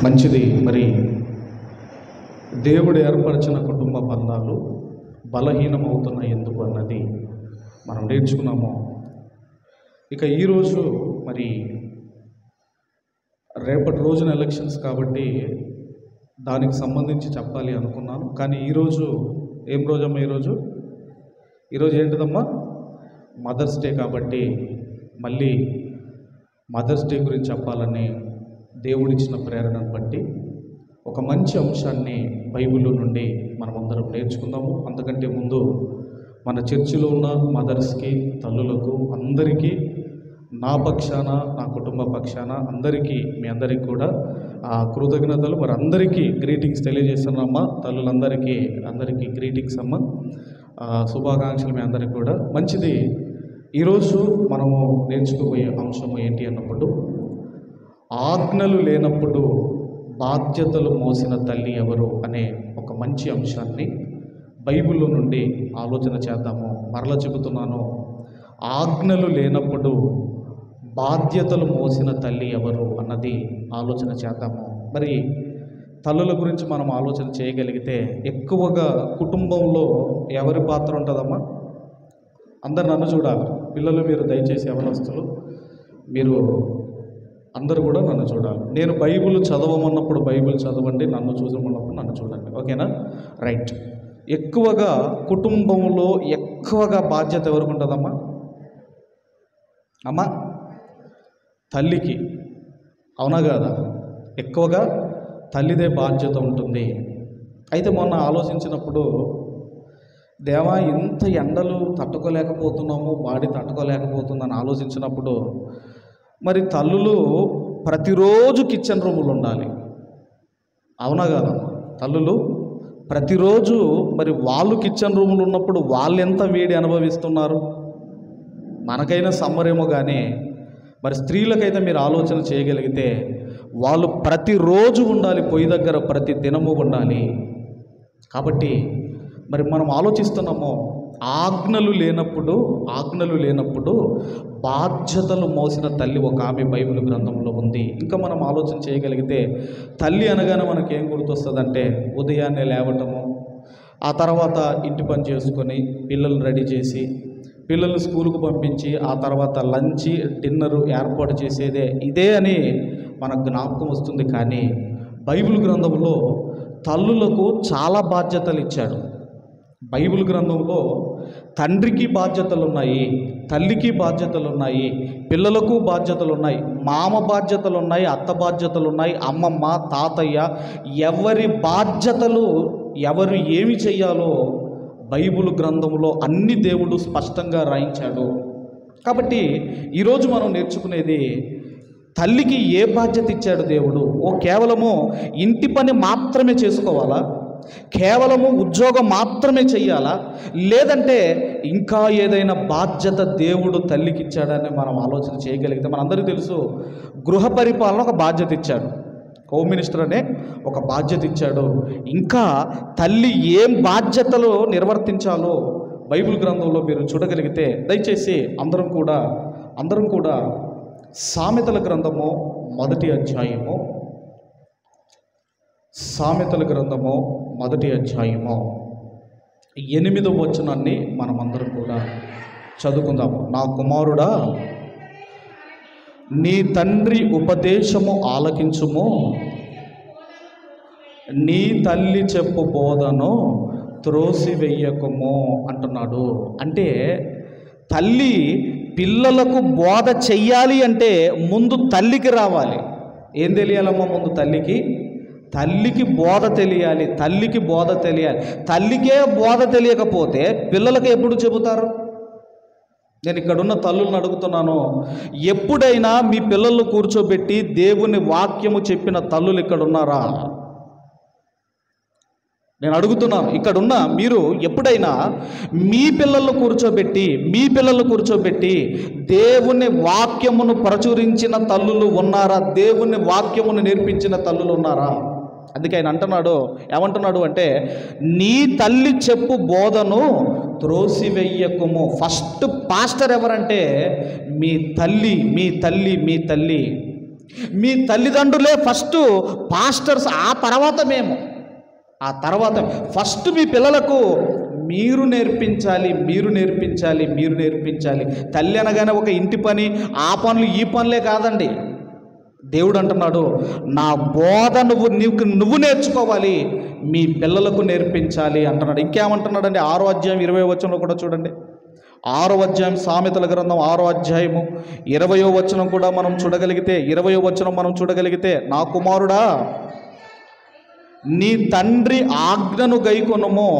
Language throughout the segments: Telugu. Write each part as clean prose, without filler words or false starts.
మంచిది. మరి దేవుడు ఏర్పరిచిన కుటుంబ బంధాలు బలహీనమవుతున్నాయి ఎందుకు అన్నది మనం నేర్చుకున్నాము. ఇక ఈరోజు మరి రేపటి రోజున ఎలక్షన్స్ కాబట్టి దానికి సంబంధించి చెప్పాలి అనుకున్నాను. కానీ ఈరోజు ఏం రోజమ్మా? ఈరోజు ఏంటిదమ్మా? Mothers day. కాబట్టి మళ్ళీ మదర్స్ డే గురించి చెప్పాలని దేవుడిచ్చిన ప్రేరణను బట్టి ఒక మంచి అంశాన్ని బైబిల్లో నుండి మనమందరం నేర్చుకుందాము. అంతకంటే ముందు మన చర్చిలో ఉన్న మదర్స్కి, తల్లులకు అందరికీ నా పక్షాన, నా కుటుంబ పక్షాన అందరికీ, మీ అందరికీ కూడా కృతజ్ఞతలు. మరి అందరికీ గ్రీటింగ్స్ తెలియజేస్తున్నామ్మా. అందరికీ గ్రీటింగ్స్ అమ్మ, శుభాకాంక్షలు మీ అందరికీ కూడా. మంచిది. ఈరోజు మనము నేర్చుకోబోయే అంశము ఏంటి అన్నప్పుడు, ఆజ్ఞలు లేనప్పుడు బాధ్యతలు మోసిన తల్లి ఎవరు అనే ఒక మంచి అంశాన్ని బైబిల్లో నుండి ఆలోచన చేద్దాము. మరలా చెబుతున్నాను, ఆజ్ఞలు లేనప్పుడు బాధ్యతలు మోసిన తల్లి ఎవరు అన్నది ఆలోచన చేద్దాము. మరి తల్లుల గురించి మనం ఆలోచన చేయగలిగితే ఎక్కువగా కుటుంబంలో ఎవరి పాత్ర ఉంటుందమ్మా? అందరు నన్ను చూడాలి. పిల్లలు మీరు దయచేసి యవనస్తులు మీరు అందరూ కూడా నన్ను చూడాలి. నేను బైబిల్ చదవమన్నప్పుడు బైబిల్ చదవండి, నన్ను చూడమన్నప్పుడు నన్ను చూడండి. ఓకేనా? రైట్. ఎక్కువగా కుటుంబంలో ఎక్కువగా బాధ్యత ఎవరికి ఉంటుందమ్మా? అమ్మా, తల్లికి. అవునా కాదా? ఎక్కువగా తల్లిదే బాధ్యత ఉంటుంది. అయితే మొన్న ఆలోచించినప్పుడు, దేవా ఇంత ఎండలు తట్టుకోలేకపోతున్నాము, బాడీ తట్టుకోలేకపోతుందని ఆలోచించినప్పుడు, మరి తల్లులు ప్రతిరోజు కిచెన్ రూములు ఉండాలి. అవునా కాదమ్మా? తల్లులు ప్రతిరోజు మరి వాళ్ళు కిచెన్ రూములు ఉన్నప్పుడు వాళ్ళు ఎంత వేడి అనుభవిస్తున్నారు? మనకైనా సమ్మరేమో కానీ మరి స్త్రీలకైతే మీరు ఆలోచన చేయగలిగితే వాళ్ళు ప్రతిరోజు ఉండాలి, పొయ్యి దగ్గర ప్రతి దినము ఉండాలి. కాబట్టి మరి మనం ఆలోచిస్తున్నాము, ఆజ్ఞలు లేనప్పుడు బాధ్యతలు మోసిన తల్లి ఒక ఆమె బైబిల్ గ్రంథంలో ఉంది. ఇంకా మనం ఆలోచన చేయగలిగితే తల్లి అనగానే మనకేం గుర్తొస్తుందంటే, ఉదయాన్నే లేవటము, ఆ తర్వాత ఇంటి పని చేసుకొని పిల్లలు రెడీ చేసి పిల్లల్ని స్కూల్కు పంపించి ఆ తర్వాత లంచ్ డిన్నరు ఏర్పాటు చేసేదే ఇదే అని మనకు జ్ఞాపకం వస్తుంది. కానీ బైబిల్ గ్రంథంలో తల్లులకు చాలా బాధ్యతలు ఇచ్చాడు. బైబిల్ గ్రంథంలో తండ్రికి బాధ్యతలు ఉన్నాయి, తల్లికి బాధ్యతలు ఉన్నాయి, పిల్లలకు బాధ్యతలు ఉన్నాయి, మామ బాధ్యతలు ఉన్నాయి, అత్త బాధ్యతలు ఉన్నాయి, అమ్మమ్మ, తాతయ్య, ఎవరి బాధ్యతలు ఎవరు ఏమి చెయ్యాలో బైబిల్ గ్రంథంలో అన్ని దేవుడు స్పష్టంగా రాయించాడు. కాబట్టి ఈరోజు మనం నేర్చుకునేది, తల్లికి ఏ బాధ్యత ఇచ్చాడు దేవుడు? కేవలము ఇంటి పని మాత్రమే చేసుకోవాలా? కేవలము ఉద్యోగం మాత్రమే చెయ్యాలా? లేదంటే ఇంకా ఏదైనా బాధ్యత దేవుడు తల్లికి ఇచ్చాడని మనం ఆలోచన చేయగలిగితే, మనందరికీ తెలుసు, గృహ పరిపాలన ఒక బాధ్యత ఇచ్చాడు. హోమ్ మినిస్టర్ అనే ఒక బాధ్యత ఇచ్చాడు. ఇంకా తల్లి ఏం బాధ్యతలు నిర్వర్తించాలో బైబిల్ గ్రంథంలో మీరు చూడగలిగితే, దయచేసి అందరం కూడా సామెతల గ్రంథము మొదటి అధ్యాయము 8వ వచనాన్ని మనమందరం కూడా చదువుకుందాము. నా కుమారుడా, నీ తండ్రి ఉపదేశము ఆలకించుము, నీ తల్లి చెప్పు బోధను త్రోసివెయ్యకుము అంటున్నాడు. అంటే తల్లి పిల్లలకు బోధ చెయ్యాలి అంటే ముందు తల్లికి రావాలి. ఏం తెలియాలమ్మా? ముందు తల్లికి బోధ తెలియాలి. తల్లికే బోధ తెలియకపోతే పిల్లలకు ఎప్పుడు చెబుతారు? నేను ఇక్కడున్న తల్లులను అడుగుతున్నాను, ఎప్పుడైనా మీ పిల్లలను కూర్చోబెట్టి దేవుని వాక్యము చెప్పిన తల్లులు ఇక్కడ ఉన్నారా? నేను అడుగుతున్నాను, ఇక్కడున్న మీరు ఎప్పుడైనా మీ పిల్లలను కూర్చోబెట్టి దేవుని వాక్యమును ప్రచురించిన తల్లులు ఉన్నారా? దేవుని వాక్యమును నేర్పించిన తల్లులు ఉన్నారా? అందుకే ఆయన ఏమంటున్నాడు అంటే, నీ తల్లి చెప్పు బోధను త్రోసివెయ్యకుము. ఫస్ట్ పాస్టర్ ఎవరంటే మీ తల్లి. మీ తల్లిదండ్రులే ఫస్ట్ పాస్టర్స్, ఆ తర్వాత మేము. ఆ తర్వాత ఫస్ట్ మీ పిల్లలకు మీరు నేర్పించాలి, మీరు నేర్పించాలి, మీరు నేర్పించాలి. తల్లి అనగానే ఒక ఇంటి పని, ఆ పనులు ఈ పనులే కాదండి. దేవుడు అంటున్నాడు, నా బోధ నువ్వు నేర్చుకోవాలి, మీ పిల్లలకు నేర్పించాలి అంటున్నాడు. ఇంకేమంటున్నాడండి? 6వ అధ్యాయం 20వ వచనంలో కూడా చూడండి. 6వ అధ్యాయం సామెతల గ్రంథం 6వ అధ్యాయము 20వ వచనం కూడా మనం చూడగలిగితే, 20వ వచనం మనం చూడగలిగితే, నా కుమారుడా నీ తండ్రి ఆజ్ఞను గైకొనుము,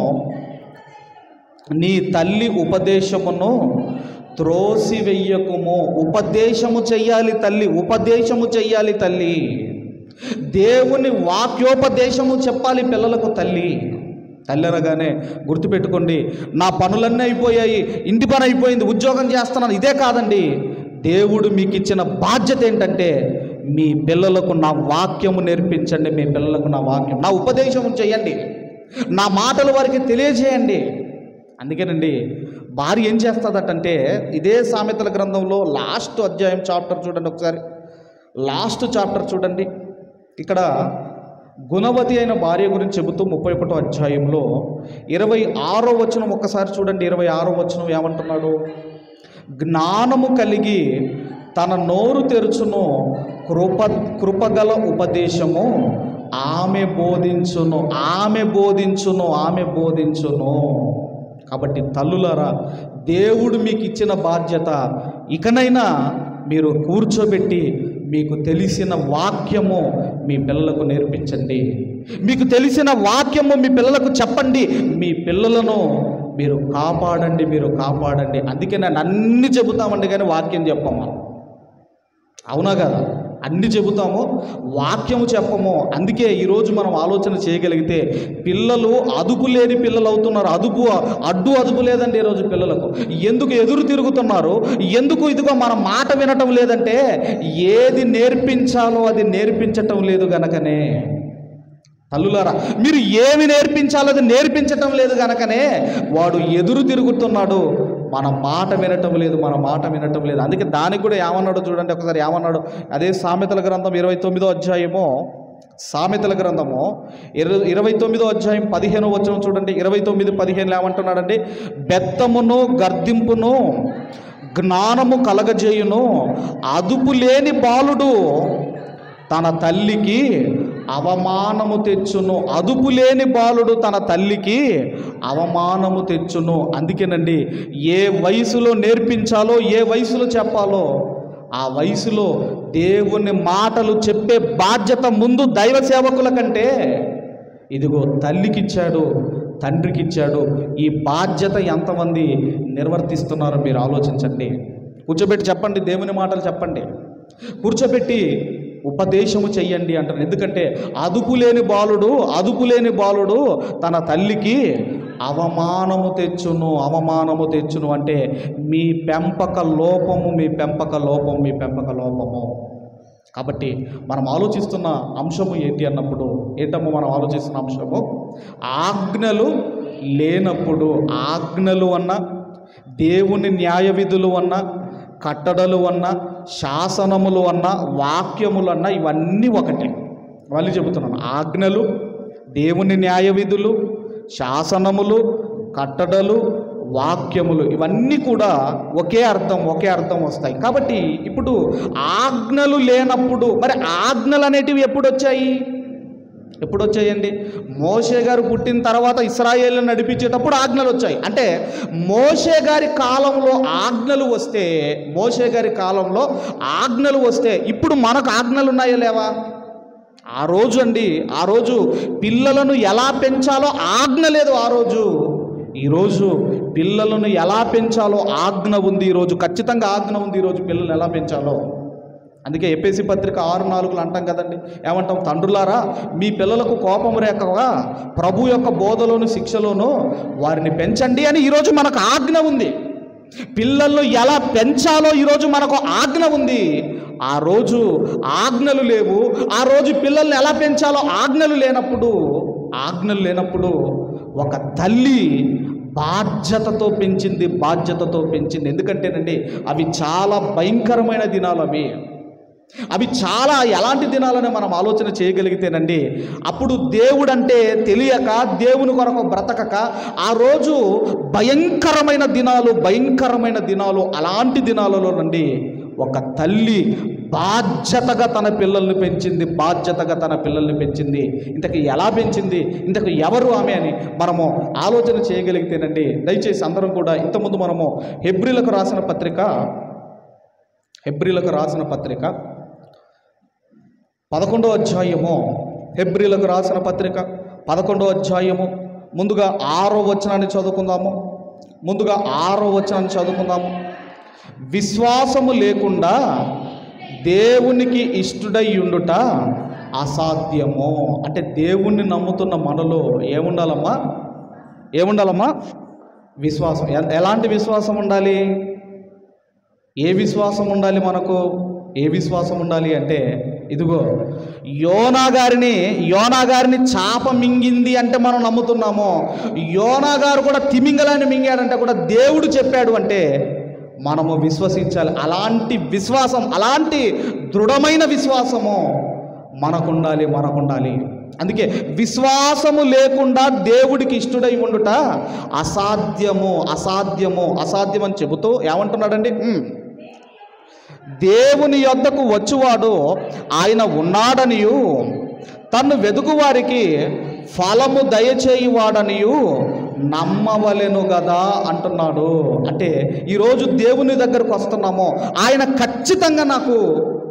నీ తల్లి ఉపదేశమును త్రోసివెయ్యకుము. ఉపదేశము చెయ్యాలి తల్లి, ఉపదేశము చెయ్యాలి తల్లి. దేవుని వాక్యోపదేశము చెప్పాలి పిల్లలకు తల్లి. తల్లి అనగానే గుర్తుపెట్టుకోండి, నా పనులన్నీ అయిపోయాయి, ఇంటి పని అయిపోయింది, ఉద్యోగం చేస్తున్నాను, ఇదే కాదండి. దేవుడు మీకు ఇచ్చిన బాధ్యత ఏంటంటే మీ పిల్లలకు నా వాక్యము నేర్పించండి, మీ పిల్లలకు నా వాక్యం, నా ఉపదేశము చేయండి, నా మాటలు వారికి తెలియజేయండి. అందుకేనండి భార్య ఏం చేస్తుందటంటే, ఇదే సామెతల గ్రంథంలో లాస్ట్ అధ్యాయం చాప్టర్ చూడండి ఒకసారి, లాస్ట్ చాప్టర్ చూడండి. ఇక్కడ గుణవతి అయిన భార్య గురించి చెబుతూ 31వ అధ్యాయంలో 26వ వచనం ఒక్కసారి చూడండి. 26వ వచనం ఏమంటున్నాడు? జ్ఞానము కలిగి తన నోరు తెరుచును, కృపగల ఉపదేశము ఆమె బోధించును, ఆమె బోధించును, ఆమె బోధించును. కాబట్టి తల్లులారా, దేవుడు మీకు ఇచ్చిన బాధ్యత, ఇకనైనా మీరు కూర్చోబెట్టి మీకు తెలిసిన వాక్యము మీ పిల్లలకు నేర్పించండి, మీకు తెలిసిన వాక్యము మీ పిల్లలకు చెప్పండి, మీ పిల్లలను మీరు కాపాడండి, మీరు కాపాడండి. అందుకే నేను అన్నీ చెబుతామండి కానీ వాక్యం చెప్పము. అవునా కదా? అన్నీ చెబుతాము, వాక్యము చెప్పము. అందుకే ఈరోజు మనం ఆలోచన చేయగలిగితే పిల్లలు అదుపు లేని పిల్లలు అవుతున్నారు. అదుపు లేదండి ఈరోజు పిల్లలకు. ఎందుకు ఎదురు తిరుగుతున్నారు? ఎందుకు ఇదిగో మన మాట వినటం లేదంటే ఏది నేర్పించాలో అది నేర్పించటం లేదు గనకనే. తల్లులారా, మీరు ఏమి నేర్పించాలో అది నేర్పించటం లేదు గనకనే వాడు ఎదురు తిరుగుతున్నాడు, మన మాట వినటం లేదు, మన మాట వినటం లేదు. అందుకే దానికి కూడా ఏమన్నాడు చూడండి ఒకసారి, ఏమన్నాడు? అదే సామెతల గ్రంథం 29వ అధ్యాయము, సామెతల గ్రంథము 29వ అధ్యాయం 15వ వచనం చూడండి. 29:15 ఏమంటున్నాడండి? బెత్తమును గర్దింపును జ్ఞానము కలగజేయును, అదుపు లేని బాలుడు తన తల్లికి అవమానము తెచ్చును. అదుపు లేని బాలుడు తన తల్లికి అవమానము తెచ్చును. అందుకేనండి ఏ వయసులో నేర్పించాలో, ఏ వయసులో చెప్పాలో ఆ వయసులో దేవుని మాటలు చెప్పే బాధ్యత ముందు దైవ సేవకుల కంటే ఇదిగో తల్లికిచ్చాడు, తండ్రికిచ్చాడు. ఈ బాధ్యత ఎంతమంది నిర్వర్తిస్తున్నారో మీరు ఆలోచించండి. కూర్చోబెట్టి చెప్పండి, దేవుని మాటలు చెప్పండి, కూర్చోబెట్టి ఉపదేశము చెయ్యండి అంటారు. ఎందుకంటే అదుపు లేని బాలుడు తన తల్లికి అవమానము తెచ్చును, అవమానము తెచ్చును. అంటే మీ పెంపక లోపము, మీ పెంపక లోపము, మీ పెంపక లోపము. కాబట్టి మనం ఆలోచిస్తున్న అంశము ఏంటి అన్నప్పుడు, ఏంటమ్మో మనం ఆలోచిస్తున్న అంశము, ఆజ్ఞలు లేనప్పుడు, ఆజ్ఞలు అన్న దేవుని న్యాయ విధులు అన్న, కట్టడలు అన్న, శాసనములు అన్న, వాక్యములు అన్న, ఇవన్నీ ఒకటే. మళ్ళీ చెబుతున్నాను, ఆజ్ఞలు, దేవుని న్యాయ విధులు, శాసనములు, కట్టడలు, వాక్యములు, ఇవన్నీ కూడా ఒకే అర్థం వస్తాయి. కాబట్టి ఇప్పుడు ఆజ్ఞలు లేనప్పుడు, మరి ఆజ్ఞలు అనేటివి ఎప్పుడు వచ్చాయండి? మోషే గారు పుట్టిన తర్వాత ఇశ్రాయేలును నడిపించేటప్పుడు ఆజ్ఞలు వచ్చాయి. అంటే మోషే గారి కాలంలో ఆజ్ఞలు వస్తే ఇప్పుడు మనకు ఆజ్ఞలు ఉన్నాయో లేవా? ఆ రోజు పిల్లలను ఎలా పెంచాలో ఆజ్ఞ లేదు. ఈరోజు పిల్లలను ఎలా పెంచాలో ఆజ్ఞ ఉంది. ఈరోజు ఖచ్చితంగా ఆజ్ఞ ఉంది. ఈరోజు పిల్లలను ఎలా పెంచాలో. అందుకే ఎఫెసీ పత్రిక 6:4 అంటాం కదండి. ఏమంటాం? తండ్రులారా, మీ పిల్లలకు కోపము రేకగా ప్రభు యొక్క బోధలోను శిక్షలోను వారిని పెంచండి అని ఈరోజు మనకు ఆజ్ఞ ఉంది. పిల్లలను ఎలా పెంచాలో ఈరోజు మనకు ఆజ్ఞ ఉంది. ఆ రోజు ఆజ్ఞలు లేవు. ఆ రోజు పిల్లల్ని ఎలా పెంచాలో ఆజ్ఞలు లేనప్పుడు ఒక తల్లి బాధ్యతతో పెంచింది. ఎందుకంటేనండి అవి చాలా భయంకరమైన దినాలు. అవి చాలా ఎలాంటి దినాలని మనం ఆలోచన చేయగలిగితేనండి, అప్పుడు దేవుడు అంటే తెలియక, దేవుని కొరకు బ్రతకక, ఆ రోజు భయంకరమైన దినాలు, అలాంటి దినాలలోనండి ఒక తల్లి బాధ్యతగా తన పిల్లల్ని పెంచింది. ఇంతకు ఎలా పెంచింది, ఇంతకు ఎవరు ఆమె అని మనము ఆలోచన చేయగలిగితేనండి, దయచేసి అందరం కూడా ఇంతకుముందు మనము హెబ్రీలకు రాసిన పత్రిక 11వ అధ్యాయము, హెబ్రీలకు రాసిన పత్రిక 11వ అధ్యాయము ముందుగా 6వ వచనాన్ని చదువుకుందాము. విశ్వాసము లేకుండా దేవునికి ఇష్టుడై ఉండుట అసాధ్యము. అంటే దేవుణ్ణి నమ్ముతున్న మనలో ఏముండాలమ్మా? విశ్వాసం. ఎలాంటి విశ్వాసం ఉండాలి? ఏ విశ్వాసం ఉండాలి మనకు? ఏ విశ్వాసం ఉండాలి అంటే, ఇదిగో యోనా గారిని చాప మింగింది అంటే మనం నమ్ముతున్నాము. యోనా గారు కూడా తిమింగలాన్ని మింగాడంటే కూడా దేవుడు చెప్పాడు అంటే మనము విశ్వసించాలి. అలాంటి విశ్వాసం, అలాంటి దృఢమైన విశ్వాసము మనకుండాలి. అందుకే విశ్వాసము లేకుండా దేవుడికి ఇష్టుడై ఉండుట అసాధ్యము అని చెబుతూ ఏమంటున్నాడండి? దేవుని యొద్దకు వచ్చువాడు ఆయన ఉన్నాడనియు, తన్ను వెదుకువారికి ఫలము దయచేయువాడనియు నమ్మవలెను కదా అంటున్నాడు. అంటే ఈరోజు దేవుని దగ్గరకు వస్తున్నామో ఆయన ఖచ్చితంగా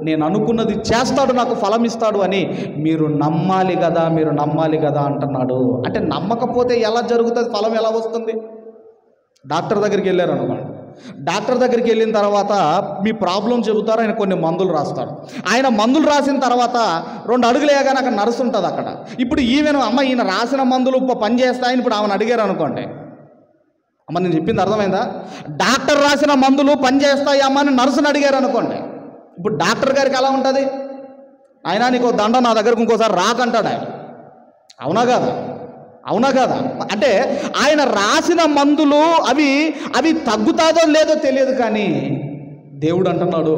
నేను అనుకున్నది చేస్తాడు, నాకు ఫలం ఇస్తాడు అని మీరు నమ్మాలి కదా అంటున్నాడు. అంటే నమ్మకపోతే ఎలా జరుగుతుంది? ఫలం ఎలా వస్తుంది? డాక్టర్ దగ్గరికి వెళ్ళారు అనుకోండి. డాక్టర్ దగ్గరికి వెళ్ళిన తర్వాత మీ ప్రాబ్లం చెబుతారు, ఆయన కొన్ని మందులు రాస్తారు. ఆయన మందులు రాసిన తర్వాత 2 అడుగులు వేయగానే అక్కడ నర్సు ఉంటుంది అక్కడ. ఇప్పుడు ఈయన రాసిన మందులు పని చేస్తాయని ఇప్పుడు ఆమెను అడిగారు అనుకోండి. అమ్మ నేను చెప్పింది అర్థమైందా? డాక్టర్ రాసిన మందులు పని చేస్తాయి అమ్మ అని నర్సుని అడిగారు అనుకోండి. ఇప్పుడు డాక్టర్ గారికి ఎలా ఉంటుంది? ఆయన నీకు దండ, నా దగ్గరకు ఇంకోసారి రాకంటాడు ఆయన. అవునా కదా? అంటే ఆయన రాసిన మందులు అవి తగ్గుతాదో లేదో తెలియదు, కానీ దేవుడు అంటున్నాడు,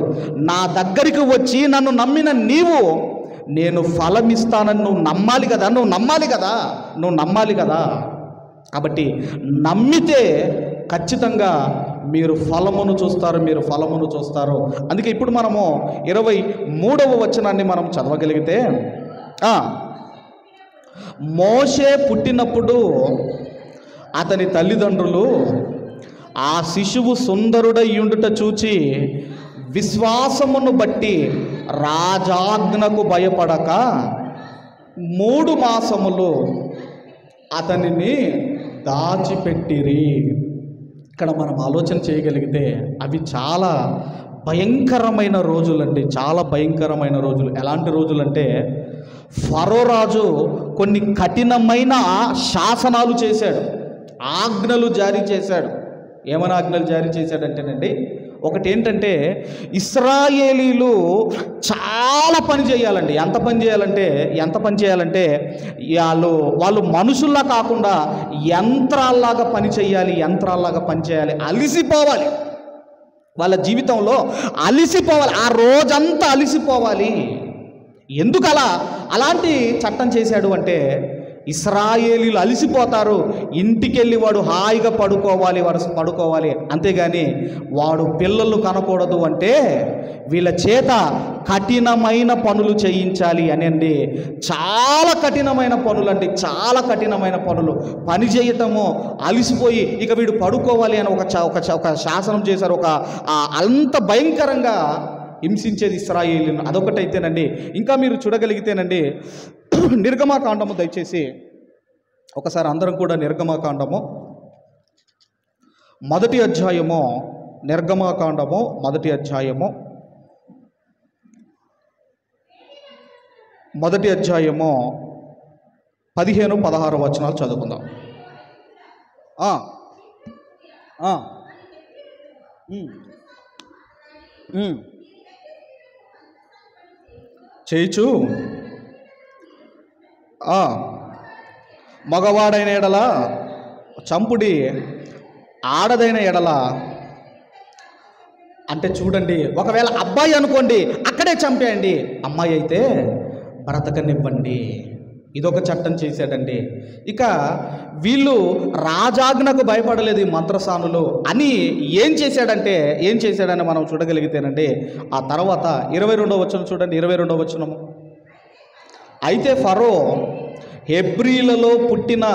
నా దగ్గరికి వచ్చి నన్ను నమ్మిన నీవు నేను ఫలం ఇస్తానని నువ్వు నమ్మాలి కదా. కాబట్టి నమ్మితే ఖచ్చితంగా మీరు ఫలమును చూస్తారు. అందుకే ఇప్పుడు మనము 23వ వచనాన్ని మనం చదవగలిగితే, మోషే పుట్టినప్పుడు అతని తల్లిదండ్రులు ఆ శిశువు సుందరుడై ఉండుట చూచి విశ్వాసమును బట్టి రాజాజ్ఞకు భయపడక 3 మాసములు అతనిని దాచిపెట్టిరి. ఇక్కడ మనం ఆలోచన చేయగలిగితే అవి చాలా భయంకరమైన రోజులండి, ఎలాంటి రోజులంటే, ఫరో రాజు కొన్ని కఠినమైన శాసనాలు చేశాడు, ఆజ్ఞలు జారీ చేశాడు. ఏమైనా ఆజ్ఞలు జారీ చేశాడంటేనండి, ఒకటి ఏంటంటే ఇశ్రాయేలీలు చాలా పని చేయాలండి. ఎంత పని చేయాలంటే వాళ్ళు మనుషుల్లా కాకుండా యంత్రాల్లాగా పని చేయాలి, అలిసిపోవాలి. వాళ్ళ జీవితంలో అలిసిపోవాలి, ఆ రోజంతా అలిసిపోవాలి. ఎందుకు అలాంటి చట్టం చేశాడు అంటే, ఇశ్రాయేలీలు అలిసిపోతారు, ఇంటికెళ్ళి వాడు హాయిగా పడుకోవాలి, అంతేగాని వాడు పిల్లలు కనకూడదు అంటే వీళ్ళ చేత కఠినమైన పనులు చేయించాలి అనండి. చాలా కఠినమైన పనులు పని చేయటము, అలిసిపోయి ఇక వీడు పడుకోవాలి అని ఒక శాసనం చేశారు. అంత భయంకరంగా హింసించేది ఇశ్రాయేలీయులను. అదొకటైతేనండి, ఇంకా మీరు చూడగలిగితేనండి, నిర్గమాకాండము, దయచేసి ఒకసారి అందరం కూడా నిర్గమాకాండము మొదటి అధ్యాయము 15-16 వచనాలు చదువుకుందాం. చేయిచు మగవాడైన ఎడల చంపుడి, ఆడదైన ఎడల అంటే చూడండి, ఒకవేళ అబ్బాయి అనుకోండి అక్కడే చంపేయండి, అమ్మాయి అయితే బ్రతకనివ్వండి. ఇదొక చట్టం చేశాడండి. ఇక వీళ్ళు రాజాజ్ఞకు భయపడలేదు ఈ మంత్రసానులు అని ఏం చేశాడని మనం చూడగలిగితేనండి, ఆ తర్వాత 22వ వచనం చూడండి. 22వ వచనము, అయితే ఫరో హెబ్రీలలో పుట్టిన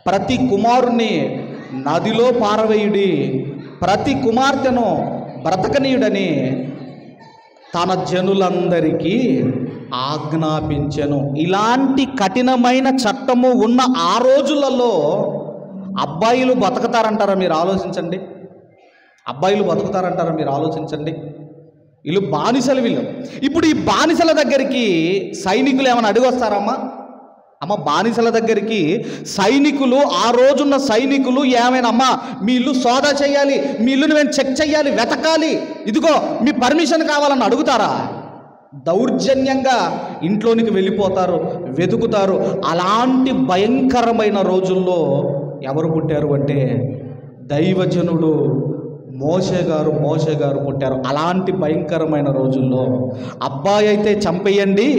ప్రతి కుమారుని నదిలో పారవేయుడి, ప్రతి కుమార్తెను బ్రతకనీయుడని తన జనులందరికీ ఆజ్ఞాపించెను. ఇలాంటి కఠినమైన చట్టము ఉన్న ఆ రోజులలో అబ్బాయిలు బతుకుతారంటారా మీరు ఆలోచించండి. వీళ్ళు బానిసలు. ఇప్పుడు ఈ బానిసల దగ్గరికి సైనికులు ఏమైనా అడిగొస్తారమ్మా? బానిసల దగ్గరికి సైనికులు, ఆ రోజున్న సైనికులు ఏమైనా, అమ్మా మీ ఇల్లు సోదా చేయాలి, మీ ఇల్లుని మేము చెక్ చేయాలి, వెతకాలి, ఇదిగో మీ పర్మిషన్ కావాలని అడుగుతారా? దౌర్జన్యంగా ఇంట్లోనికి వెళ్ళిపోతారు, వెతుకుతారు. అలాంటి భయంకరమైన రోజుల్లో ఎవరు పుట్టారు అంటే దైవజనుడు మోషే గారు పుట్టారు. అలాంటి భయంకరమైన రోజుల్లో అబ్బాయి అయితే చంపేయండి,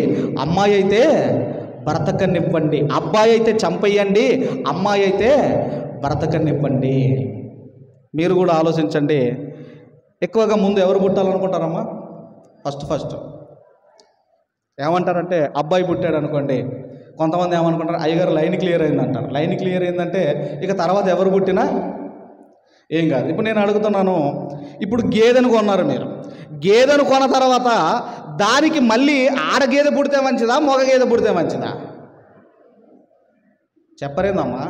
అమ్మాయి అయితే బ్రతకనివ్వండి. అబ్బాయి అయితే చంపేయండి, అమ్మాయి అయితే బ్రతకనివ్వండి. మీరు కూడా ఆలోచించండి. ఎక్కువగా ముందు ఎవరు పుట్టాలనుకుంటారమ్మా? ఫస్ట్ ఏమంటారంటే అబ్బాయి పుట్టాడు అనుకోండి, కొంతమంది ఏమనుకుంటారు, అయ్యగారు లైన్ క్లియర్ అయిందంటారు. లైన్ క్లియర్ అయిందంటే ఇక తర్వాత ఎవరు పుట్టినా ఏం కాదు. ఇప్పుడు నేను అడుగుతున్నాను, ఇప్పుడు గేదెను కొన్నారు మీరు, గేదెను కొన్న తర్వాత దానికి మళ్ళీ ఆడగేదె పుడితే మంచిదా, మగ గేదె పుడితే మంచిదా? చెప్పరేందమ్మా?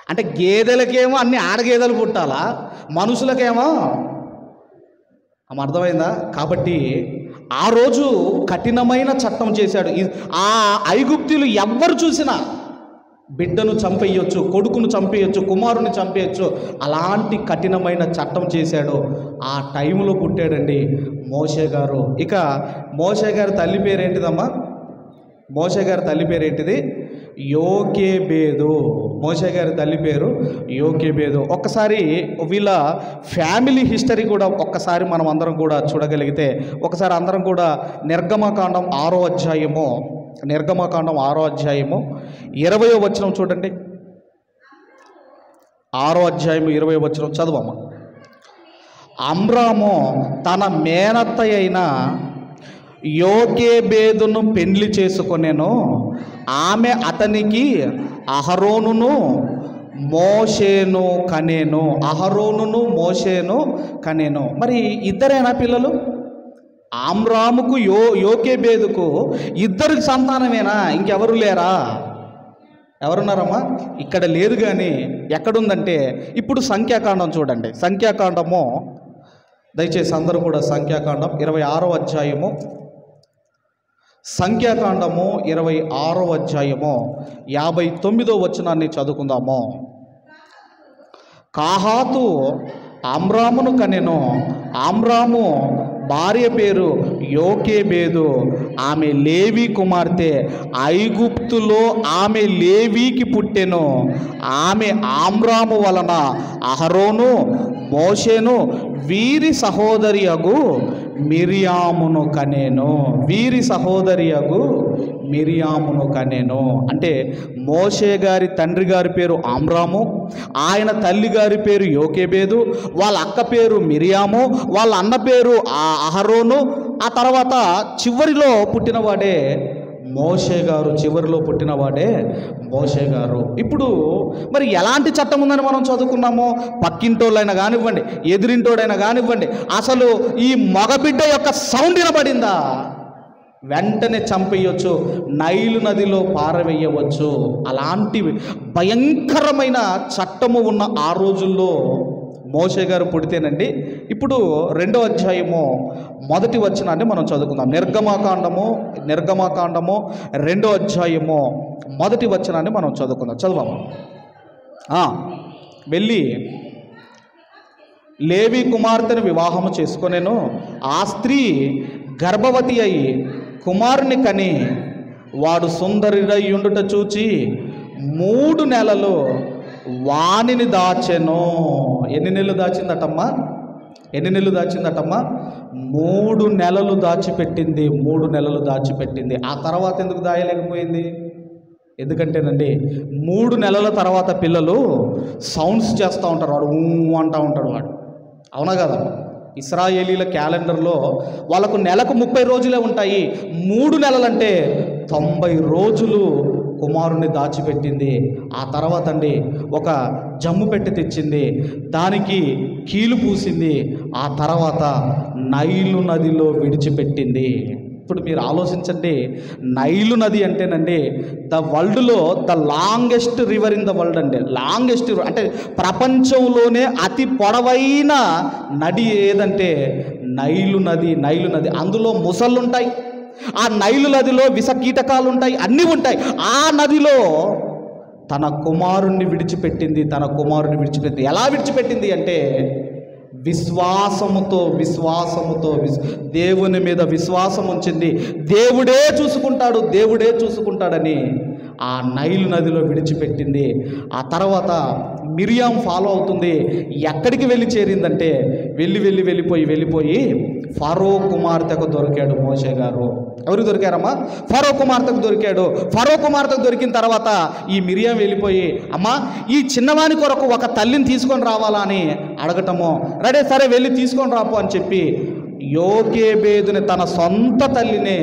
అంటే గేదెలకేమో అన్ని ఆడగేదెలు పుట్టాలా, మనుషులకేమో? అర్థమైందా? కాబట్టి ఆ రోజు కఠినమైన చట్టం చేశాడు. ఆ ఐగుప్తీయులు ఎవ్వరు చూసినా బిడ్డను చంపేయొచ్చు, కొడుకును చంపేయొచ్చు, కుమారుని చంపేయొచ్చు. అలాంటి కఠినమైన చట్టం చేశాడు. ఆ టైంలో పుట్టాడండి మోషే గారు. ఇక మోషే గారి తల్లి పేరేంటిదమ్మా? మోషే గారి తల్లి పేరేంటిది? యోకేబేదు. మోషే గారి తల్లి పేరు యోకేబేదు. ఒక్కసారి వీళ్ళ ఫ్యామిలీ హిస్టరీ కూడా ఒక్కసారి మనం అందరం కూడా చూడగలిగితే, ఒకసారి అందరం కూడా నిర్గమకాండం 6వ అధ్యాయము 20వ వచనం చూడండి. 6వ అధ్యాయం 20వ వచనం చదువమ్మ. అమ్రాము తన మేనత్త అయిన యోకేబేదును పెండ్లి చేసుకొనెను. ఆమె అతనికి అహరోనును మోషేను కనెను. మరి ఇద్దరేనా పిల్లలు? అమ్రాముకు యోకేబేదుకు ఇద్దరికి సంతానమేనా? ఇంకెవరు లేరా? ఎవరున్నారమ్మా? ఇక్కడ లేదు. కానీ ఎక్కడుందంటే ఇప్పుడు సంఖ్యాకాండం చూడండి. సంఖ్యాకాండము, దయచేసి అందరూ కూడా సంఖ్యాకాండం 26వ అధ్యాయము, సంఖ్యాకాండము 26వ అధ్యాయము 59వ వచనాన్ని చదువుకుందాము. కాహాతు అమ్రామును కనెను. అమ్రాము భార్య పేరు యోకేబేదు. ఆమె లేవి కుమార్తె. ఐగుప్తులో ఆమె లేవికి పుట్టెను. ఆమె అమ్రాము వలన అహరోను, మోషేను వీరి సహోదరియగు మిరియామును కనెను. అంటే మోషే గారి తండ్రి గారి పేరు అమ్రాము, ఆయన తల్లి గారి పేరు యోకేబేదు, వాళ్ళ అక్క పేరు మిరియాము, వాళ్ళ అన్న పేరు అహరోను. ఆ తర్వాత చివరిలో పుట్టినవాడే మోషే గారు. ఇప్పుడు మరి ఎలాంటి చట్టం ఉందని మనం చదువుకున్నామో, పక్కింటోళ్ళైనా కానివ్వండి, ఎదురింటోడైనా కానివ్వండి, అసలు ఈ మగబిడ్డ యొక్క సౌండ్ వినబడిందా వెంటనే చంపేయచ్చు, నైలు నదిలో పారవేయవచ్చు. అలాంటి భయంకరమైన చట్టము ఉన్న ఆ రోజుల్లో మోషే గారు పుడితేనండి. ఇప్పుడు 2వ అధ్యాయము 1వ వచనాన్ని మనం చదువుకుందాం. నిర్గమకాండము 2వ అధ్యాయము 1వ వచనాన్ని మనం చదువుకుందాం. చదవము. వెళ్ళి లేవి కుమార్తెను వివాహము చేసుకొనెను. ఆ స్త్రీ గర్భవతి అయి కుమారుని కని వాడు సుందరుడై ఉండుట చూచి 3 నెలలు వానిని దాచెను. ఎన్ని నెలలు దాచిందటమ్మా? ఎన్ని నెలలు దాచిందటమ్మా? 3 నెలలు దాచిపెట్టింది. 3 నెలలు దాచిపెట్టింది. ఆ తర్వాత ఎందుకు దాయలేకపోయింది? ఎందుకంటేనండి 3 నెలల తర్వాత పిల్లలు సౌండ్స్ చేస్తూ ఉంటారు. వాడు అంటూ ఉంటాడు వాడు. అవునా కదా? ఇశ్రాయేలీల క్యాలెండర్లో వాళ్ళకు నెలకు 30 రోజులే ఉంటాయి. 3 నెలలంటే 90 రోజులు కుమారుణ్ణి దాచిపెట్టింది. ఆ తర్వాత అండి ఒక జమ్ము పెట్టి తెచ్చింది, దానికి కీలు పూసింది. ఆ తర్వాత నైలు నదిలో విడిచిపెట్టింది. ఇప్పుడు మీరు ఆలోచించండి, నైలు నది అంటేనండి ద వరల్డ్లో the longest river in the world అండి. లాంగెస్ట్ అంటే ప్రపంచంలోనే అతి పొడవైన నది ఏదంటే నైలు నది. నైలు నది, అందులో ముసళ్ళు ఉంటాయి. ఆ నైలు నదిలో విష కీటకాలు ఉంటాయి, అన్నీ ఉంటాయి. ఆ నదిలో తన కుమారుణ్ణి విడిచిపెట్టింది. తన కుమారుణ్ణి విడిచిపెట్టింది. ఎలా విడిచిపెట్టింది అంటే విశ్వాసముతో దేవుని మీద విశ్వాసం ఉంచింది. దేవుడే చూసుకుంటాడు, దేవుడే చూసుకుంటాడని ఆ నైలు నదిలో విడిచిపెట్టింది. ఆ తర్వాత మిరియాం ఫాలో అవుతుంది. ఎక్కడికి వెళ్ళి చేరిందంటే వెళ్ళిపోయి ఫరో కుమార్తెకు దొరికాడు మోషే గారు. ఎవరికి దొరికారమ్మా? ఫరో కుమార్తెకు దొరికాడు. ఫరో కుమార్తెకు దొరికిన తర్వాత ఈ మిరియాం వెళ్ళిపోయి, అమ్మా ఈ చిన్నవాని కొరకు ఒక తల్లిని తీసుకొని రావాలా అని అడగటము. రెడీ, సరే వెళ్ళి తీసుకొని రాపు అని చెప్పి యోకేబేదుని తన సొంత తల్లినే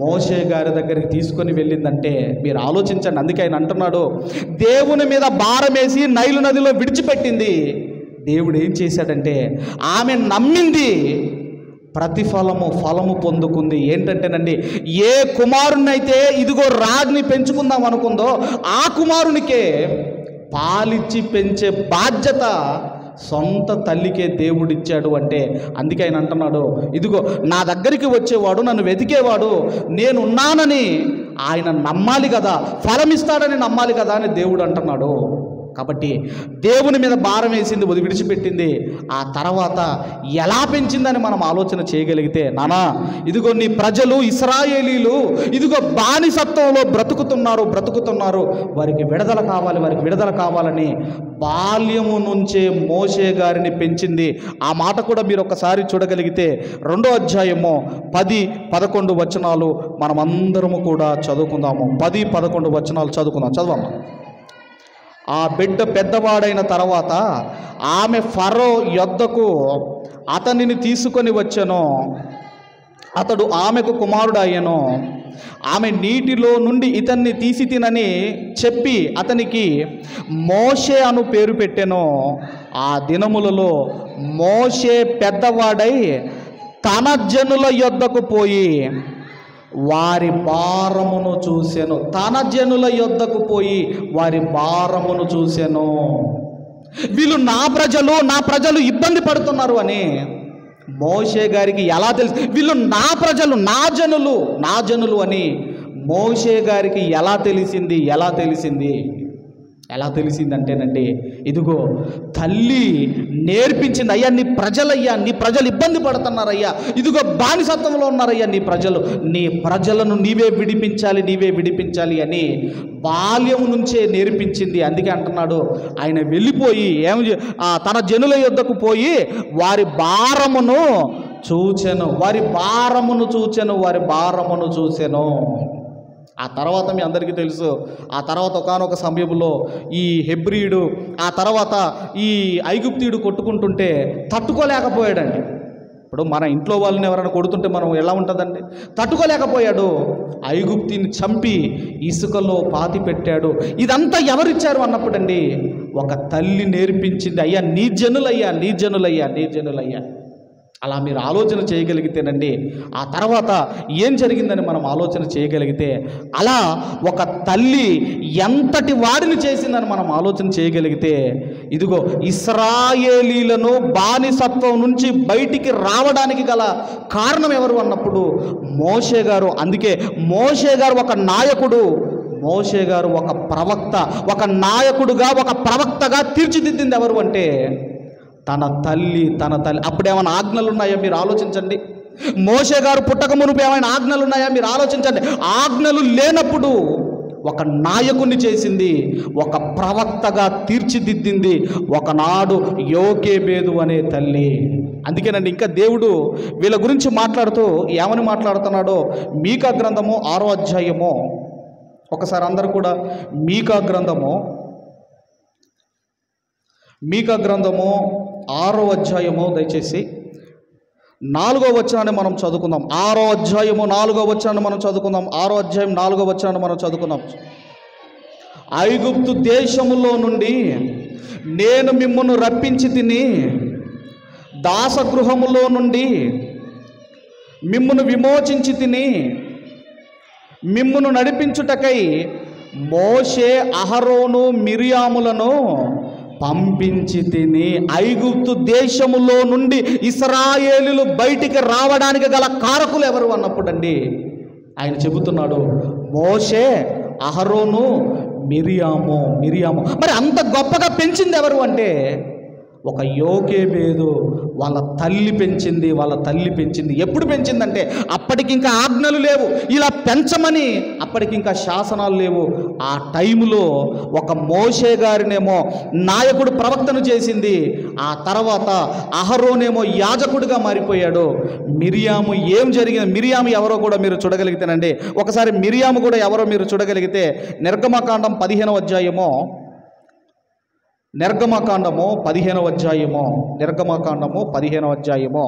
మోషే గారి దగ్గరికి తీసుకొని వెళ్ళిందంటే మీరు ఆలోచించండి. అందుకే ఆయన అంటున్నాడు, దేవుని మీద భారమేసి నైలు నదిలో విడిచిపెట్టింది. దేవుడు ఏం చేశాడంటే ఆమె నమ్మింది, ఫలము పొందుకుంది. ఏంటంటేనండి, ఏ కుమారునైతే ఇదిగో రాజ్ని పెంచుకుందాం అనుకుందో ఆ కుమారునికే పాలిచ్చి పెంచే బాధ్యత సొంత తల్లికే దేవుడిచ్చాడు. అంటే అందుకే ఆయన అంటున్నాడు, ఇదిగో నా దగ్గరికి వచ్చేవాడు, నన్ను వెతికేవాడు నేనున్నానని ఆయన నమ్మాలి కదా, ఫలమిస్తాడని నమ్మాలి కదా అని దేవుడు అంటున్నాడు. కాబట్టి దేవుని మీద భారం వేసింది, విడిచిపెట్టింది. ఆ తర్వాత ఎలా పెంచిందని మనం ఆలోచన చేయగలిగితే, నానా ఇదిగో నీ ప్రజలు ఇశ్రాయేలీలు ఇదిగో బానిసత్వంలో బ్రతుకుతున్నారు, వారికి విడుదల కావాలని బాల్యము నుంచే మోషే గారిని పెంచింది. ఆ మాట కూడా మీరు ఒకసారి చూడగలిగితే 2వ అధ్యాయము 10-11 వచనాలు మనమందరము కూడా చదువుకుందాము. 10-11 వచనాలు చదవమ్మా. ఆ బిడ్డ పెద్దవాడైన తర్వాత ఆమె ఫరో యొద్దకు అతనిని తీసుకొని వచ్చెను. అతడు ఆమెకు కుమారుడయ్యను. ఆమె నీటిలో నుండి ఇతన్ని తీసి తినని చెప్పి అతనికి మోషే అను పేరు పెట్టెను. ఆ దినములలో మోషే పెద్దవాడై తన జనుల యొద్దకు పోయి వారి భారమును చూసెను. తన జనుల యొద్దకు పోయి వారి భారమును చూసెను. వీళ్ళు నా ప్రజలు ఇబ్బంది పడుతున్నారు అని మోషే గారికి ఎలా తెలుసు? వీళ్ళు నా ప్రజలు, నా జనులు అని మోషే గారికి ఎలా తెలిసిందంటేనండి, ఇదిగో తల్లి నేర్పించింది. అయ్యా నీ ప్రజలు ఇబ్బంది పడుతున్నారయ్యా, ఇదిగో బానిసత్వంలో ఉన్నారయ్యా నీ ప్రజలను నీవే విడిపించాలి అని బాల్యం నుంచే నేర్పించింది. అందుకే అంటున్నాడు, ఆయన వెళ్ళిపోయి తన జనుల యొద్దకు పోయి వారి భారమును చూచెను. ఆ తర్వాత మీ అందరికీ తెలుసు, ఆ తర్వాత ఒకానొక సమయంలో ఈ హెబ్రీయుడు, ఆ తర్వాత ఈ ఐగుప్తీయుడు కొట్టుకుంటుంటే తట్టుకోలేకపోయాడండి. ఇప్పుడు మన ఇంట్లో వాళ్ళని ఎవరైనా కొడుతుంటే మనం ఎలా ఉంటుందండి? తట్టుకోలేకపోయాడు. ఐగుప్తిని చంపి ఇసుకలో పాతి పెట్టాడు. ఇదంతా ఎవరిచ్చారు అన్నప్పుడండి, ఒక తల్లి నేర్పించింది. అయ్యా నీ జనులయ్యా. అలా మీరు ఆలోచన చేయగలిగితేనండి, ఆ తర్వాత ఏం జరిగిందని మనం ఆలోచన చేయగలిగితే, అలా ఒక తల్లి ఎంతటి వాడిని చేసిందని మనం ఆలోచన చేయగలిగితే, ఇదిగో ఇశ్రాయేలీలను బానిసత్వం నుంచి బయటికి రావడానికి గల కారణం ఎవరు అన్నప్పుడు మోషే గారు. అందుకే మోషే గారు ఒక నాయకుడు, మోషే గారు ఒక ప్రవక్త, ఒక నాయకుడుగా ఒక ప్రవక్తగా తీర్చిదిద్దింది ఎవరు అంటే తన తల్లి. అప్పుడేమైనా ఆజ్ఞలు ఉన్నాయా మీరు ఆలోచించండి. మోషే గారు పుట్టక మునుపు ఏమైనా ఆజ్ఞలు ఉన్నాయా మీరు ఆలోచించండి. ఆజ్ఞలు లేనప్పుడు ఒక నాయకుని చేసింది, ఒక ప్రవక్తగా తీర్చిదిద్దింది ఒకనాడు యోకేబేదు అనే తల్లి. అందుకేనండి ఇంకా దేవుడు వీళ్ళ గురించి మాట్లాడుతూ ఏమని మాట్లాడుతున్నాడో మీకా గ్రంథము 6వ అధ్యాయము, ఒకసారి అందరూ కూడా మీకా గ్రంథము 6వ అధ్యాయము దయచేసి 4వ వచనాన్ని మనం చదువుకుందాం. 6వ అధ్యాయము 4వ వచనాన్ని మనం చదువుకుందాం. 6వ అధ్యాయం 4వ వచనాన్ని మనం చదువుకుందాం. ఐగుప్తు దేశములో నుండి నేను మిమ్మును రప్పించి తిని, దాసగృహములో నుండి మిమ్మును విమోచించి తిని, మిమ్మును నడిపించుటకై మోషే, అహరోను, మిరియాములను పంపించి తిని. ఐగుప్తు దేశములో నుండి ఇశ్రాయేలీయులు బయటికి రావడానికి గల కారకులు ఎవరు అన్నప్పుడండి ఆయన చెబుతున్నాడు మోషే, అహరోను, మిరియాము. మరి అంత గొప్పగా పెంచింది ఎవరు అంటే ఒక యోకేబేదు వాళ్ళ తల్లి పెంచింది. ఎప్పుడు పెంచిందంటే అప్పటికి ఇంకా ఆజ్ఞలు లేవు, ఇలా పెంచమని అప్పటికి ఇంకా శాసనాలు లేవు. ఆ టైంలో ఒక మోషే గారినేమో నాయకుడు ప్రవక్తను చేసింది. ఆ తర్వాత అహరోనేమో యాజకుడిగా మారిపోయాడు. మిరియాము ఏం జరిగింది, మిరియాము ఎవరో కూడా మీరు చూడగలిగితేనండి, ఒకసారి మిరియాము కూడా ఎవరో మీరు చూడగలిగితే నిర్గమకాండం 15వ అధ్యాయము, నిర్గమకాండము 15వ అధ్యాయము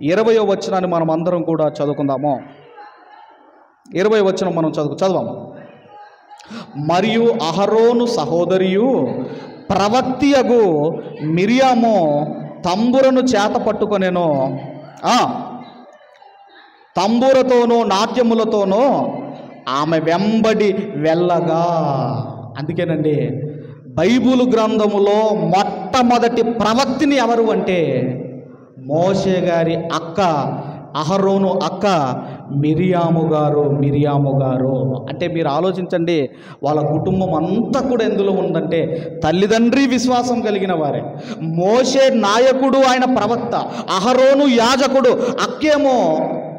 20వ వచనాన్ని మనం అందరం కూడా చదువుకుందాము. 20వ వచనం మనం చదవము. మరియు అహరోను సహోదరియు ప్రవక్తియగు మిరియాము తంబురను చేత పట్టుకొనెను, తంబురతోనూ నాట్యములతోనూ ఆమె వెంబడి వెళ్ళగా. అందుకేనండి బైబిల్ గ్రంథములో మొట్టమొదటి ప్రవక్తిని ఎవరు అంటే మోషే గారి అక్క, అహరోను అక్క మిరియాము గారు. అంటే మీరు ఆలోచించండి, వాళ్ళ కుటుంబం అంతా కూడా ఎందులో ఉందంటే తల్లిదండ్రి విశ్వాసం కలిగిన వారే. మోషే నాయకుడు, ఆయన ప్రవక్త, అహరోను యాజకుడు, అక్కేమో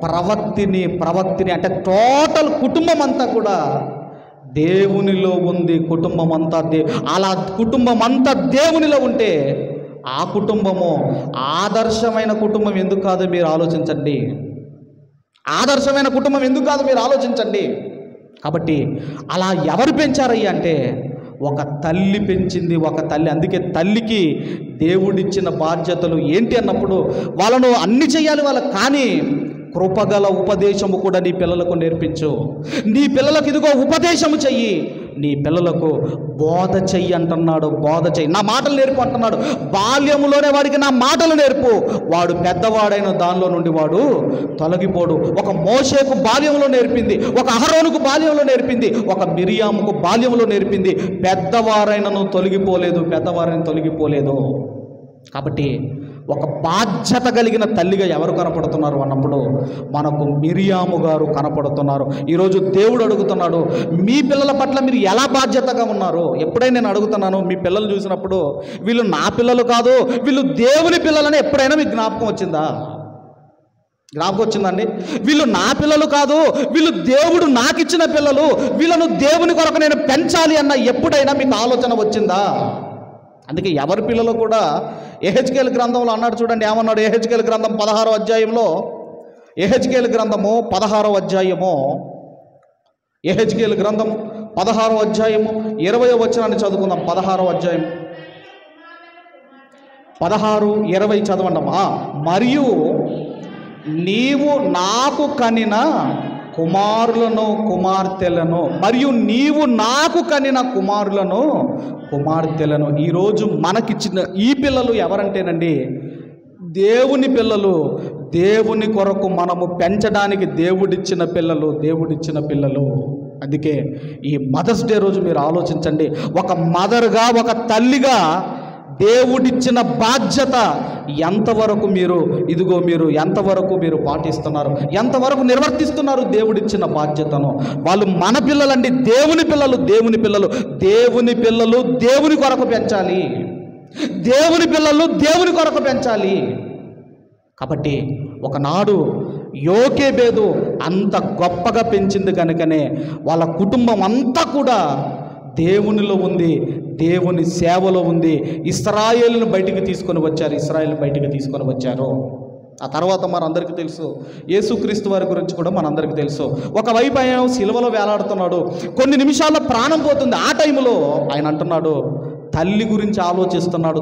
ప్రవక్తిని అంటే టోటల్ కుటుంబం అంతా కూడా దేవునిలో ఉంది. కుటుంబం అంతా అలా కుటుంబం అంతా దేవునిలో ఉంటే ఆ కుటుంబము ఆదర్శమైన కుటుంబం ఎందుకు కాదు మీరు ఆలోచించండి. కాబట్టి అలా ఎవరు పెంచారయ్యా అంటే ఒక తల్లి పెంచింది, ఒక తల్లి. అందుకే తల్లికి దేవుడిచ్చిన బాధ్యతలు ఏంటి అన్నప్పుడు వాళ్ళను అన్ని చేయాలి వాళ్ళకి, కానీ కృపగల ఉపదేశము కూడా నీ పిల్లలకు నేర్పించు. నీ పిల్లలకు ఇదిగో ఉపదేశము చెయ్యి, నీ పిల్లలకు బోధ చెయ్యి అంటున్నాడు. బోధ చెయ్యి, నా మాటలు నేర్పు అంటున్నాడు. బాల్యములోనే వాడికి నా మాటలు నేర్పు, వాడు పెద్దవాడైన దానిలో నుండి వాడు తొలగిపోడు. ఒక మోషేకు బాల్యంలో నేర్పింది, ఒక అహరోనుకు బాల్యంలో నేర్పింది, ఒక మిరియాముకు బాల్యంలో నేర్పింది. పెద్దవారైనను తొలగిపోలేదు. కాబట్టి ఒక బాధ్యత కలిగిన తల్లిగా ఎవరు కనపడుతున్నారు అన్నప్పుడు మనకు మిరియాము గారు కనపడుతున్నారు. ఈరోజు దేవుడు అడుగుతున్నాడు, మీ పిల్లల పట్ల మీరు ఎలా బాధ్యతగా ఉన్నారు? ఎప్పుడైనా నేను అడుగుతున్నాను, మీ పిల్లలు చూసినప్పుడు వీళ్ళు నా పిల్లలు కాదు, వీళ్ళు దేవుని పిల్లలని ఎప్పుడైనా మీకు జ్ఞాపకం వచ్చిందండి? వీళ్ళు నా పిల్లలు కాదు, వీళ్ళు దేవుడు నాకు ఇచ్చిన పిల్లలు, వీళ్ళను దేవుని కొరకు నేను పెంచాలి అన్న ఎప్పుడైనా మీకు ఆలోచన వచ్చిందా? అందుకే ఎవరి పిల్లలు కూడా యెహెజ్కేలు గ్రంథంలో అన్నాడు చూడండి, ఏమన్నాడు? యెహెజ్కేలు గ్రంథం 16వ అధ్యాయంలో, యెహెజ్కేలు గ్రంథము 16వ అధ్యాయము, యెహెజ్కేలు గ్రంథం 16వ అధ్యాయము 20వ వచనాన్ని చదువుకుందాం. 16వ అధ్యాయం 16:20 చదవండమ్మా. మరియు నీవు నాకు కనిన కుమారులను కుమార్తెలను, ఈరోజు మనకిచ్చిన ఈ పిల్లలు ఎవరంటేనండి దేవుని పిల్లలు. దేవుని కొరకు మనము పెంచడానికి దేవుడిచ్చిన పిల్లలు. అందుకే ఈ మదర్స్ డే రోజు మీరు ఆలోచించండి, ఒక మదర్గా, ఒక తల్లిగా దేవుడిచ్చిన బాధ్యత ఎంతవరకు ఎంతవరకు మీరు పాటిస్తున్నారు, ఎంతవరకు నిర్వర్తిస్తున్నారు కొడుకునిచ్చిన బాధ్యతను. వాళ్ళు మన పిల్లలండి, దేవుని పిల్లలు. దేవుని పిల్లలు దేవుని కొరకు పెంచాలి, దేవుని పిల్లలు దేవుని కొరకు పెంచాలి. కాబట్టి ఒకనాడు యోకేబేదు అంత గొప్పగా పెంచింది కనుకనే వాళ్ళ కుటుంబం అంతా కూడా దేవునిలో ఉంది, దేవుని సేవలో ఉంది. ఇశ్రాయేలును బయటికి తీసుకొని వచ్చారు. ఆ తర్వాత మనందరికీ తెలుసు, యేసుక్రీస్తు వారి గురించి కూడా మనందరికీ తెలుసు. ఒకవైపు ఆయన సిలువలో వేలాడుతున్నాడు, కొన్ని నిమిషాల్లో ప్రాణం పోతుంది. ఆ టైంలో ఆయన అంటున్నాడు, తల్లి గురించి ఆలోచిస్తున్నాడు.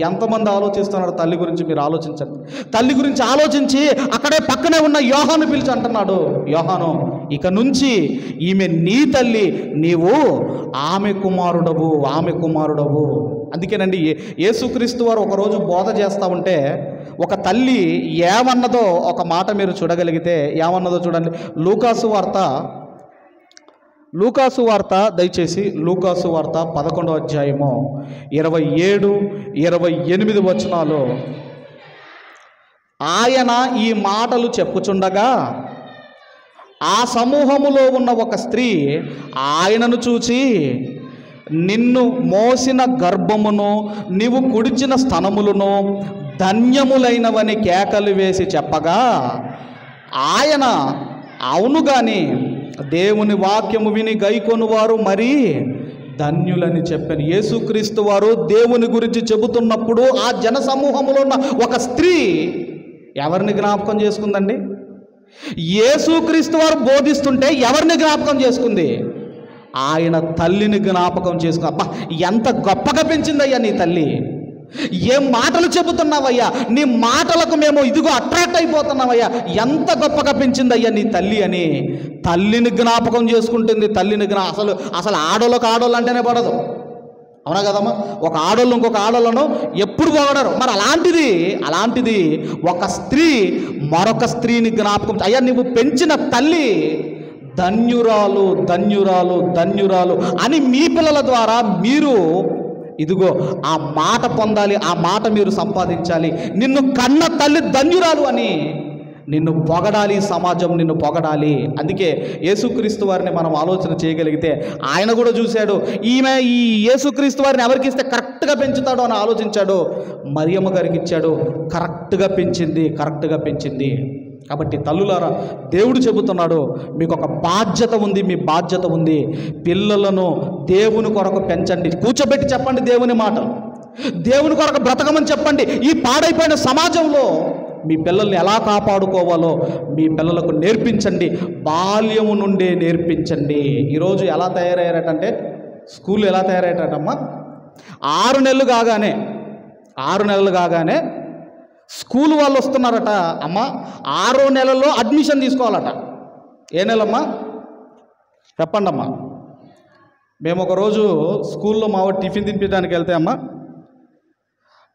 ఎంతమంది ఆలోచిస్తున్నాడు తల్లి గురించి? మీరు ఆలోచించండి. తల్లి గురించి ఆలోచించి అక్కడే పక్కనే ఉన్న యోహాను పిలిచి అంటున్నాడు, యోహాను, ఇక నుంచి ఈమె నీ తల్లి, నీవు ఆమె కుమారుడవు. అందుకేనండి యేసుక్రీస్తు వారు ఒకరోజు బోధ చేస్తూ ఉంటే ఒక తల్లి ఏమన్నదో ఒక మాట మీరు చూడగలిగితే, ఏమన్నదో చూడండి. లూకాసు వార్త దయచేసి లూకాసు వార్త 11వ అధ్యాయము 27, 28 వచనాలు. ఆయన ఈ మాటలు చెప్పుచుండగా ఆ సమూహములో ఉన్న ఒక స్త్రీ ఆయనను చూచి, నిన్ను మోసిన గర్భమును నీవు కుడిచిన స్తనములను ధన్యములైనవని కేకలు వేసి చెప్పగా, ఆయన అవును గాని దేవుని వాక్యము విని గైకొనువారు మరీ ధన్యులని చెప్పాను. యేసుక్రీస్తు వారు దేవుని గురించి చెబుతున్నప్పుడు ఆ జన సమూహంలో ఉన్న ఒక స్త్రీ ఎవరిని జ్ఞాపకం చేసుకుందండి? యేసుక్రీస్తు వారు బోధిస్తుంటే ఎవరిని జ్ఞాపకం చేసుకుంది? ఆయన తల్లిని జ్ఞాపకం చేసుకుని, అబ్బా ఎంత గొప్పగా పెంచిందయ్యా నీ తల్లి, ఏం మాటలు చెబుతున్నావయ్యా, నీ మాటలకు మేము ఇదిగో అట్రాక్ట్ అయిపోతున్నావయ్యా, ఎంత గొప్పగా పెంచిందయ్యా నీ తల్లి అని తల్లిని జ్ఞాపకం చేసుకుంటుంది. అసలు ఆడోళ్ళు అంటేనే పడదు, అవునా కదమ్మా? ఒక ఆడోళ్ళు ఇంకొక ఆడోళ్ళను ఎప్పుడు పొగడరు. మరి అలాంటిది ఒక స్త్రీ మరొక స్త్రీని జ్ఞాపకం, అయ్యా నువ్వు పెంచిన తల్లి ధన్యురాలు అని మీ పిల్లల ద్వారా మీరు ఇదిగో ఆ మాట పొందాలి, ఆ మాట మీరు సంపాదించాలి. నిన్ను కన్న తల్లి ధన్యురాలు అని నిన్ను పొగడాలి, సమాజం నిన్ను పొగడాలి. అందుకే యేసుక్రీస్తు వారిని మనం ఆలోచన చేయగలిగితే ఆయన కూడా చూశాడు, ఈ యేసుక్రీస్తు వారిని ఎవరికి ఇస్తే కరెక్ట్గా పెంచుతాడో అని ఆలోచించాడు. మరియమ్మ గారికి ఇచ్చాడు, కరెక్ట్గా పెంచింది. కాబట్టి తల్లులారా, దేవుడు చెబుతున్నాడు, మీకు ఒక బాధ్యత ఉంది, మీ బాధ్యత ఉంది. పిల్లలను దేవుని కొరకు పెంచండి, కూర్చోబెట్టి చెప్పండి దేవుని మాట, దేవుని కొరకు బ్రతకమని చెప్పండి. ఈ పాడైపోయిన సమాజంలో మీ పిల్లల్ని ఎలా కాపాడుకోవాలో మీ పిల్లలకు నేర్పించండి, బాల్యము నుండే నేర్పించండి. ఈరోజు ఎలా తయారయ్యారటంటే, స్కూల్ ఎలా తయారయ్యారటమ్మా, 6 నెలలు కాగానే స్కూల్ వాళ్ళు వస్తున్నారట. అమ్మ 6వ నెలలో అడ్మిషన్ తీసుకోవాలట. ఏ నెలమ్మా చెప్పండి అమ్మా. మేము ఒకరోజు స్కూల్లో మా వాడు టిఫిన్ తినిపించడానికి వెళ్తే అమ్మ,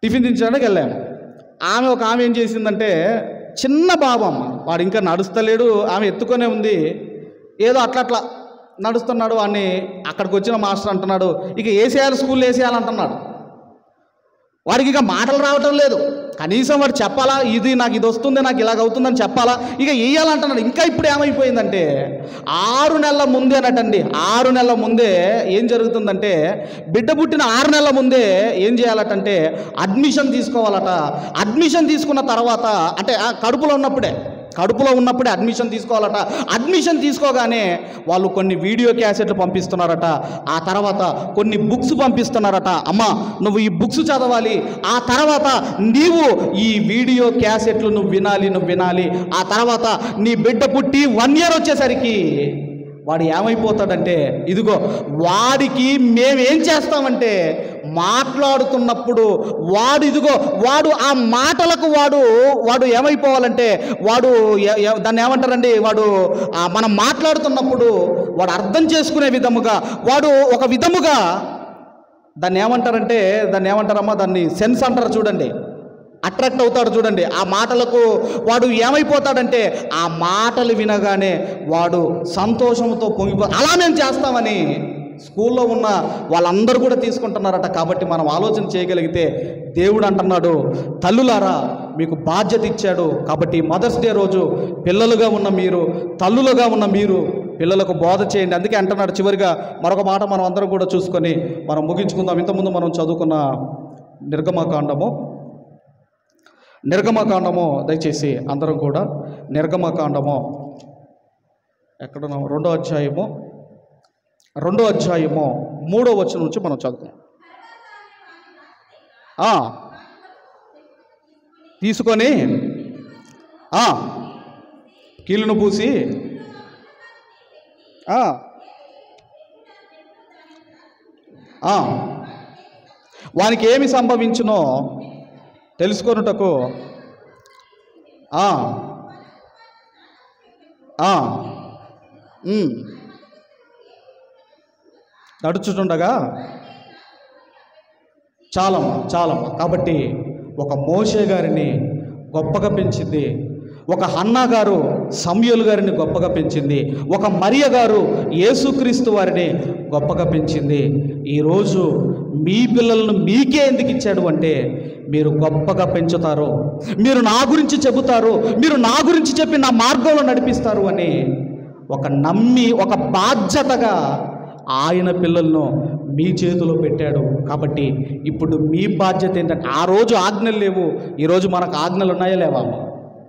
టిఫిన్ తినిపించడానికి వెళ్ళాము. ఒక ఆమె ఏం చేసిందంటే, చిన్న బాబు అమ్మ, వాడు ఇంకా నడుస్తలేడు, ఆమె ఎత్తుకొనే ఉంది, ఏదో అట్లా నడుస్తున్నాడు. వాడిని అక్కడికి వచ్చిన మాస్టర్ అంటున్నాడు, ఇక స్కూల్లో వేసేయాలంటున్నాడు. వాడికి ఇక మాటలు రావటం లేదు, కనీసం వాడు చెప్పాలా, నాకు ఇది వస్తుంది, నాకు ఇలాగ అవుతుందని చెప్పాలా, ఇక వేయాలంటున్నాడు. ఇంకా ఇప్పుడు ఏమైపోయిందంటే 6 నెలల ముందేనటండి, 6 నెలల ముందే ఏం జరుగుతుందంటే, బిడ్డ పుట్టిన 6 నెలల ముందే ఏం చేయాలటంటే అడ్మిషన్ తీసుకోవాలట. అడ్మిషన్ తీసుకున్న తర్వాత, అంటే కడుపులో ఉన్నప్పుడే అడ్మిషన్ తీసుకోవాలట. అడ్మిషన్ తీసుకోగానే వాళ్ళు కొన్ని వీడియో క్యాసెట్లు పంపిస్తున్నారట, ఆ తర్వాత కొన్ని బుక్స్ పంపిస్తున్నారట. అమ్మ నువ్వు ఈ బుక్స్ చదవాలి, ఆ తర్వాత నీవు ఈ వీడియో క్యాసెట్లు నువ్వు వినాలి. ఆ తర్వాత నీ బిడ్డ పుట్టి 1 year వచ్చేసరికి వాడు ఏమైపోతాడంటే, ఇదిగో వాడికి మేమేం చేస్తామంటే, మాట్లాడుతున్నప్పుడు వాడు ఆ మాటలకు వాడు ఏమైపోవాలంటే, దాన్ని ఏమంటారండి, మనం మాట్లాడుతున్నప్పుడు వాడు అర్థం చేసుకునే విధముగా, ఒక విధముగా దాన్ని ఏమంటారమ్మా, దాన్ని సెన్స్ అంటారు చూడండి, అట్రాక్ట్ అవుతాడు చూడండి. ఆ మాటలకు వాడు ఏమైపోతాడంటే, ఆ మాటలు వినగానే వాడు సంతోషంతో అలా మేము చేస్తామని స్కూల్లో ఉన్న వాళ్ళందరూ కూడా తీసుకుంటున్నారట. కాబట్టి మనం ఆలోచన చేయగలిగితే, దేవుడు అంటున్నాడు, తల్లులారా మీకు బాధ్యత ఇచ్చాడు. కాబట్టి మదర్స్ డే రోజు పిల్లలుగా ఉన్న మీరు, తల్లులుగా ఉన్న మీరు పిల్లలకు బోధ చేయండి. అందుకే అంటున్నాడు చివరిగా మరొక మాట మనం అందరం కూడా చూసుకొని మనం ముగించుకుందాం. ఇంతకుముందు మనం చదువుకున్న నిర్గమకాండము దయచేసి అందరం కూడా నిర్గమకాండము ఎక్కడున్నాము, 2వ అధ్యాయము 2వ అధ్యాయము 3వ వచనం నుంచి మనం చదువుతాం. తీసుకొని కీలును పూసి వానికి ఏమి సంభవించునో తెలుసుకొనుటకు నడుచుతుండగా చాలమ్మ. కాబట్టి ఒక మోషే గారిని గొప్పగా పెంచింది, ఒక హన్నా గారు సమూయేలు గారిని గొప్పగా పెంచింది, ఒక మరియ గారు యేసుక్రీస్తు వారిని గొప్పగా పెంచింది. ఈరోజు మీ పిల్లలను మీకే ఎందుకు ఇచ్చాడు అంటే మీరు గొప్పగా పెంచుతారు, మీరు నా గురించి చెబుతారు, మీరు నా గురించి చెప్పి నా మార్గంలో నడిపిస్తారు అని ఒక నమ్మి ఒక బాధ్యతగా ఆయన పిల్లలను మీ చేతిలో పెట్టాడు. కాబట్టి ఇప్పుడు మీ బాధ్యత ఏంటంటే, ఆ రోజు ఆజ్ఞలు లేవు, ఈరోజు మనకు ఆజ్ఞలు ఉన్నాయా లేవా?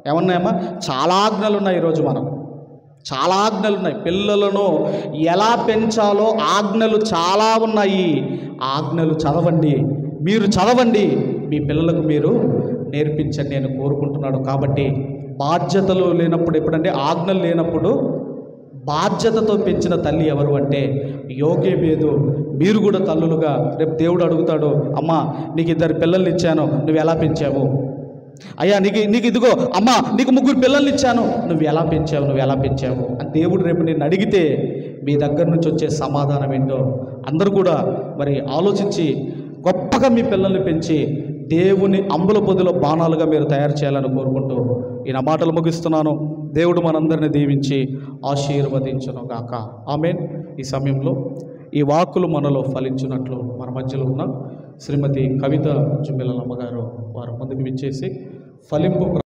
ఏమన్నాయమ్మా? చాలా ఆజ్ఞలు ఉన్నాయి. ఈరోజు మనకు చాలా ఆజ్ఞలు ఉన్నాయి. పిల్లలను ఎలా పెంచాలో ఆజ్ఞలు చాలా ఉన్నాయి. ఆజ్ఞలు చదవండి, మీరు చదవండి, మీ పిల్లలకు మీరు నేర్పించండి అని కోరుకుంటున్నాడు. కాబట్టి బాధ్యతలు లేనప్పుడు, ఎప్పుడంటే ఆజ్ఞలు లేనప్పుడు బాధ్యతతో పెంచిన తల్లి ఎవరు అంటే యోగేబేదు. మీరు కూడా తల్లులుగా రేపు దేవుడు అడుగుతాడు, అమ్మా నీకు 2 పిల్లల్ని ఇచ్చాను, నువ్వు ఎలా పెంచావు? అయ్యా నీకు ఇదిగో అమ్మా నీకు 3 పిల్లల్ని ఇచ్చాను, నువ్వు ఎలా పెంచావు అని దేవుడు రేపు నేను అడిగితే మీ దగ్గర నుంచి వచ్చే సమాధానం ఏంటో అందరూ కూడా మరి ఆలోచించి గొప్పగా మీ పిల్లల్ని పెంచి దేవుని అంబుల పొదిలో బాణాలుగా మీరు తయారు చేయాలని కోరుకుంటూ ఈ నా మాటలు ముగిస్తున్నాను. దేవుడు మనందరిని దీవించి ఆశీర్వదించును గాక. ఆమేన్. ఈ సమయంలో ఈ వాక్కులు మనలో ఫలించినట్లు మన మధ్యలో ఉన్న శ్రీమతి కవిత జుమ్మెలమ్మ గారు వారు ముందుకు విచ్చేసి ఫలింపు